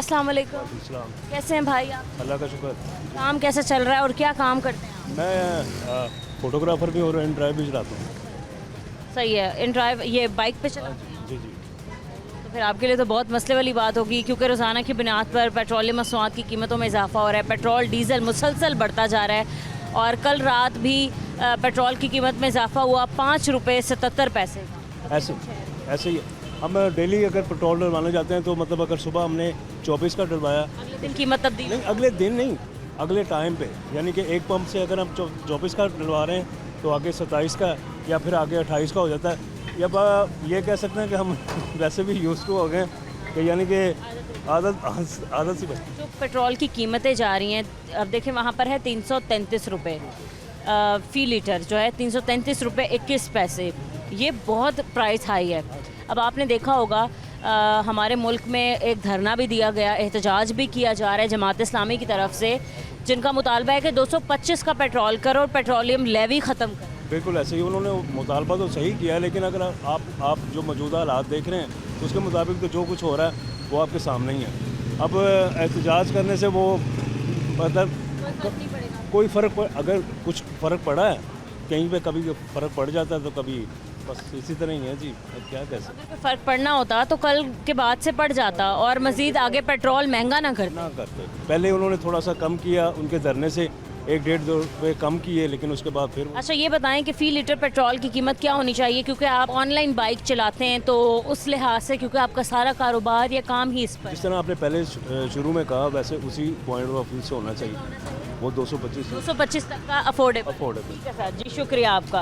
अस्सलाम वालेकुम। इस्लाम। कैसे हैं भाई आप? अल्लाह का शुक्र। काम कैसा चल रहा है और क्या काम करते हैं आप? मैं फोटोग्राफर भी और इन ड्राइव भी चलाता हूँ। सही है। इन ड्राइव ये बाइक पे चला, जी जी। तो फिर आपके लिए तो बहुत मसले वाली बात होगी, क्योंकि रोज़ाना की बुनियाद पर पेट्रोलियम मसनूआत की कीमतों में इजाफा हो रहा है। पेट्रोल डीजल मुसलसल बढ़ता जा रहा है और कल रात भी पेट्रोल की कीमत में इजाफा हुआ 5 रुपये 77 पैसे का। ऐसे ऐसे ही हम डेली अगर पेट्रोल डलवाने जाते हैं तो मतलब अगर सुबह हमने 24 का डलवाया, अगले दिन कीमत तब्दील नहीं अगले दिन नहीं, अगले टाइम पे, यानी कि एक पंप से अगर हम 24 का डलवा रहे हैं तो आगे 27 का या फिर आगे 28 का हो जाता है। या ये कह सकते हैं कि हम वैसे भी यूज़ टू हो गए कि यानी कि आदत सी बन। जो पेट्रोल की कीमतें जा रही हैं, अब देखें वहाँ पर है 333 रुपये फ़ी लीटर, जो है 333 रुपये 21 पैसे। ये बहुत प्राइस हाई है। अब आपने देखा होगा हमारे मुल्क में एक धरना भी दिया गया, एहतजाज भी किया जा रहा है जमात इस्लामी की तरफ से, जिनका मुतालबा है कि 225 का पेट्रोल कर और पेट्रोलियम लेवी ख़त्म कर। बिल्कुल ऐसे ही उन्होंने मुतालबा तो सही किया है, लेकिन अगर आप जो मौजूदा हालात देख रहे हैं उसके मुताबिक तो जो कुछ हो रहा है वो आपके सामने ही है। अब एहतजाज करने से वो मतलब कोई फ़र्क अगर कुछ फ़र्क पड़ा है कहीं पे, कभी फ़र्क पड़ जाता है तो कभी बस इसी तरह ही है जी। अब क्या कह सकते अगर फ़र्क पड़ना होता तो कल के बाद से पड़ जाता और मज़ीद आगे पेट्रोल महंगा ना करता। ना करते। पहले उन्होंने थोड़ा सा कम किया, उनके धरने से 1-1.5-2 रुपये कम किए, लेकिन उसके बाद फिर अच्छा ये बताएं कि फ़ी लीटर पेट्रोल की कीमत क्या होनी चाहिए, क्योंकि आप ऑनलाइन बाइक चलाते हैं तो उस लिहाज से, क्योंकि आपका सारा कारोबार या काम ही इस पर जिस तरह आपने पहले शुरू में कहा वैसे उसी पॉइंट ऑफ व्यू से होना चाहिए। वो 225 225 तक का अफोर्डेबल। अफोर्डेबल। ठीक है सर जी, शुक्रिया आपका।